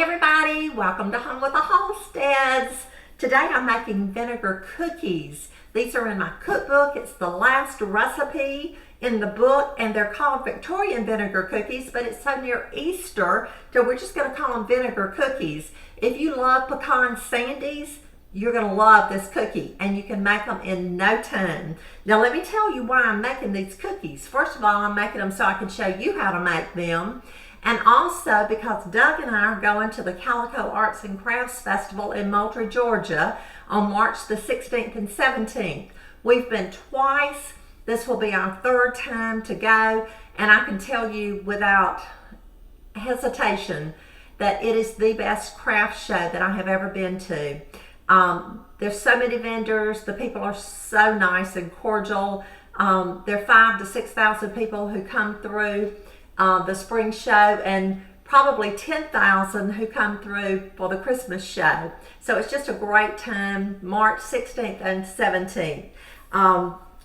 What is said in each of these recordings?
everybody, welcome to Home with the Halsteads. Today I'm making vinegar cookies. These are in my cookbook. It's the last recipe in the book and they're called Victorian vinegar cookies, but it's so near Easter, so we're just going to call them vinegar cookies. If you love pecan sandies, you're going to love this cookie and you can make them in no time. Now let me tell you why I'm making these cookies. First of all, I'm making them so I can show you how to make them. And also because Doug and I are going to the Calico Arts and Crafts Festival in Moultrie, Georgia on March the 16th and 17th. We've been twice. This will be our third time to go. And I can tell you without hesitation that it is the best craft show that I have ever been to. There's so many vendors. The people are so nice and cordial. There are 5,000 to 6,000 people who come through the spring show and probably 10,000 who come through for the Christmas show. So it's just a great time, March 16th and 17th.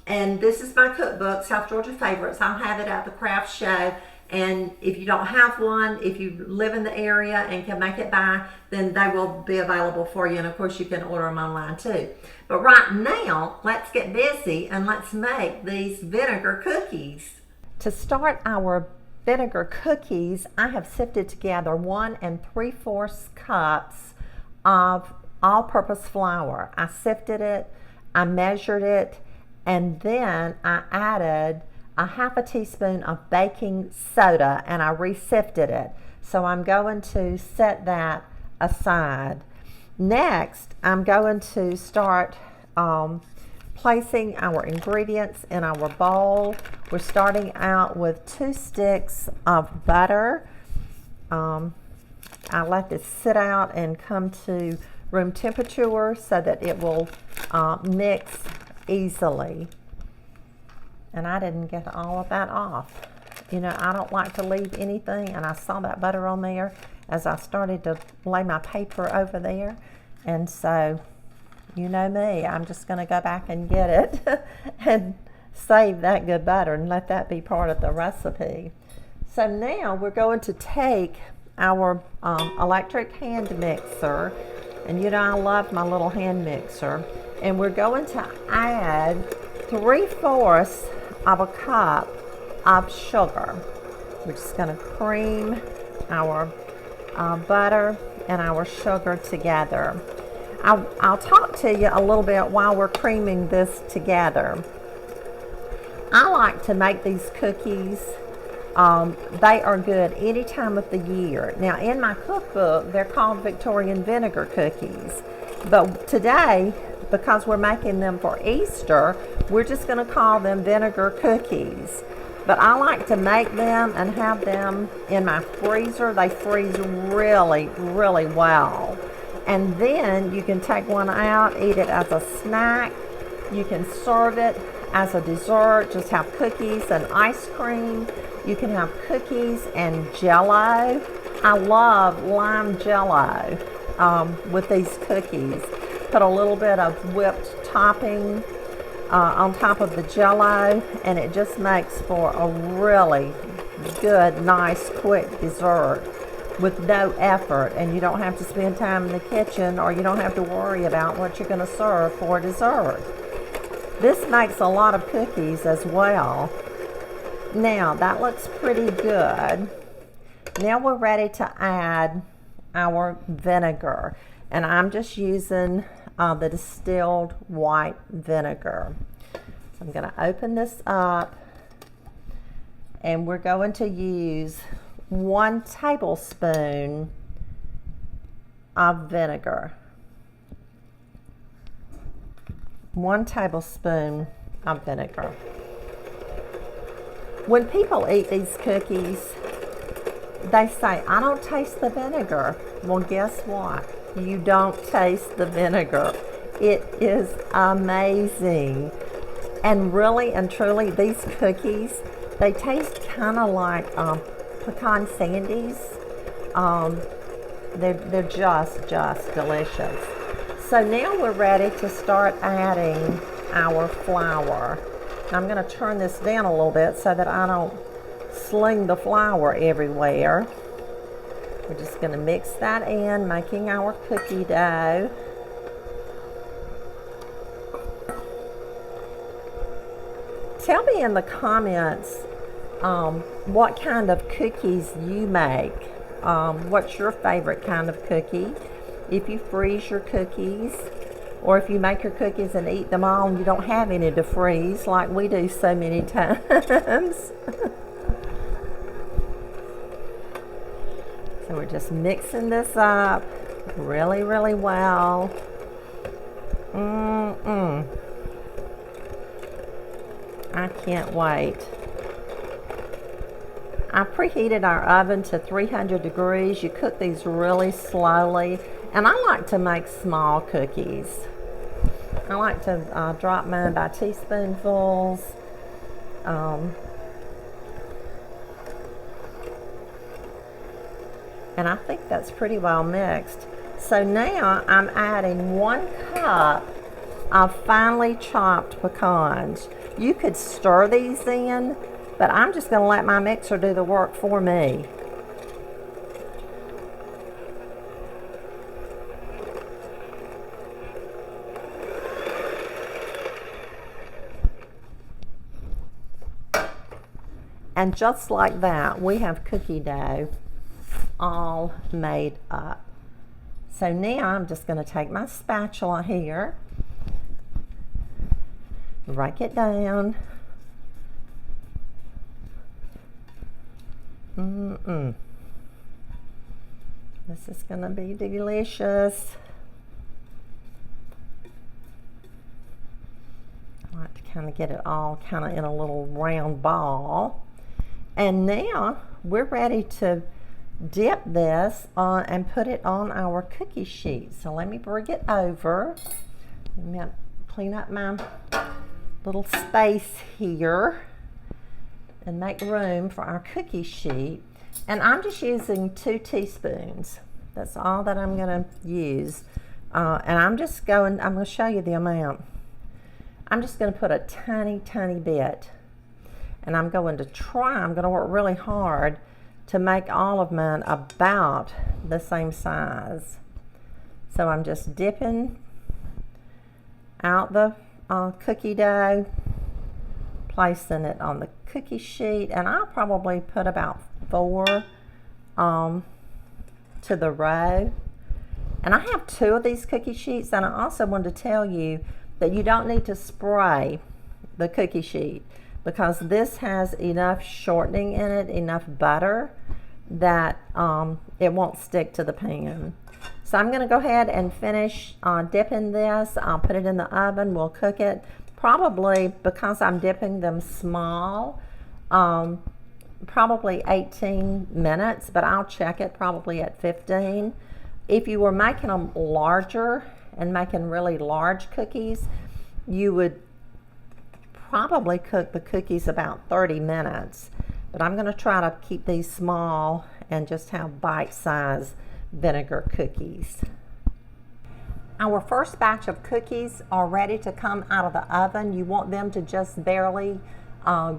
And this is my cookbook, South Georgia Favorites. I'll have it at the craft show. And if you don't have one, if you live in the area and can make it by, then they will be available for you. And of course you can order them online too. But right now, let's get busy and let's make these vinegar cookies. To start our vinegar cookies, I have sifted together 1 3/4 cups of all-purpose flour. I sifted it, I measured it, and then I added a 1/2 teaspoon of baking soda and I re-sifted it. So I'm going to set that aside. Next, I'm going to start placing our ingredients in our bowl. We're starting out with 2 sticks of butter. I let this sit out and come to room temperature so that it will mix easily. And I didn't get all of that off. You know, I don't like to leave anything, and I saw that butter on there as I started to lay my paper over there. And so, you know me, I'm just going to go back and get it and save that good butter and let that be part of the recipe. So now we're going to take our electric hand mixer, and you know I love my little hand mixer, and we're going to add 3/4 of a cup of sugar. We're just going to cream our butter and our sugar together. I'll talk to you a little bit while we're creaming this together. I like to make these cookies. They are good any time of the year. Now in my cookbook, they're called Victorian vinegar cookies. But today, because we're making them for Easter, we're just going to call them vinegar cookies. But I like to make them and have them in my freezer. They freeze really, really well. And then you can take one out, eat it as a snack. You can serve it as a dessert, just have cookies and ice cream. You can have cookies and Jell-O. I love lime Jell-O with these cookies. Put a little bit of whipped topping on top of the Jell-O, and it just makes for a really good, nice, quick dessert with no effort, and you don't have to spend time in the kitchen, or you don't have to worry about what you're going to serve for dessert. This makes a lot of cookies as well. Now that looks pretty good. Now we're ready to add our vinegar, and I'm just using the distilled white vinegar. So I'm going to open this up, and we're going to use 1 tablespoon of vinegar. 1 tablespoon of vinegar. When people eat these cookies, they say, I don't taste the vinegar. Well, guess what? You don't taste the vinegar. It is amazing. And really and truly, these cookies, they taste kind of like pecan sandies. They're just delicious. So now we're ready to start adding our flour. I'm going to turn this down a little bit so that I don't sling the flour everywhere. We're just going to mix that in, making our cookie dough. Tell me in the comments what kind of cookies you make. What's your favorite kind of cookie? If you freeze your cookies, or if you make your cookies and eat them all and you don't have any to freeze like we do so many times. So we're just mixing this up really, really well. I can't wait. I preheated our oven to 300 degrees. You cook these really slowly. And I like to make small cookies. I like to drop mine by teaspoonfuls. And I think that's pretty well mixed. So now I'm adding 1 cup of finely chopped pecans. You could stir these in, but I'm just going to let my mixer do the work for me. And just like that, we have cookie dough all made up. So now I'm just going to take my spatula here, rake it down. This is going to be delicious. I like to kind of get it all kind of in a little round ball. And now we're ready to dip this on and put it on our cookie sheet. So let me bring it over. Let me clean up my little space here and make room for our cookie sheet. And I'm just using 2 teaspoons. That's all that I'm going to use. And I'm going to show you the amount. I'm just going to put a tiny, tiny bit. And I'm going to work really hard to make all of mine about the same size. So I'm just dipping out the cookie dough, placing it on the cookie sheet, and I'll probably put about 4 to the row. And I have 2 of these cookie sheets, and I also wanted to tell you that you don't need to spray the cookie sheet, because this has enough shortening in it, enough butter, that it won't stick to the pan. So I'm going to go ahead and finish dipping this. I'll put it in the oven. We'll cook it probably, because I'm dipping them small, probably 18 minutes, but I'll check it probably at 15. If you were making them larger and making really large cookies, you would probably cook the cookies about 30 minutes. But I'm going to try to keep these small and just have bite-sized vinegar cookies. Our first batch of cookies are ready to come out of the oven. You want them to just barely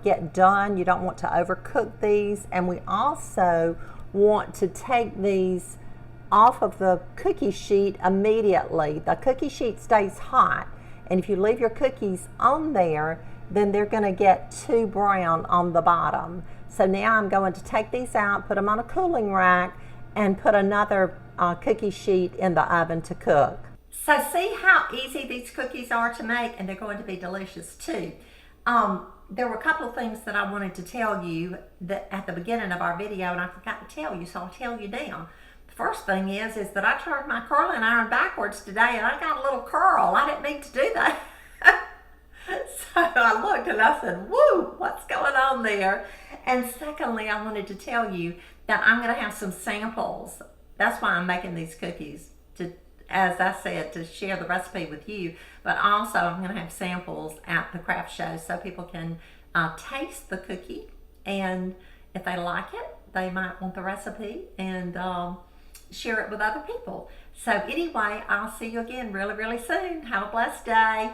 get done. You don't want to overcook these. And we also want to take these off of the cookie sheet immediately. The cookie sheet stays hot, and if you leave your cookies on there, then they're going to get too brown on the bottom. So now I'm going to take these out, put them on a cooling rack, and put another cookie sheet in the oven to cook. So see how easy these cookies are to make, and they're going to be delicious too. There were a couple of things that I wanted to tell you that at the beginning of our video, and I forgot to tell you, so I'll tell you now. The first thing is that I turned my curling iron backwards today, and I got a little curl. I didn't mean to do that. So I looked and I said, woo, what's going on there? And secondly, I wanted to tell you that I'm going to have some samples. That's why I'm making these cookies, to, as I said, to share the recipe with you. But also I'm going to have samples at the craft show so people can taste the cookie. And if they like it, they might want the recipe and share it with other people. So anyway, I'll see you again really, really soon. Have a blessed day.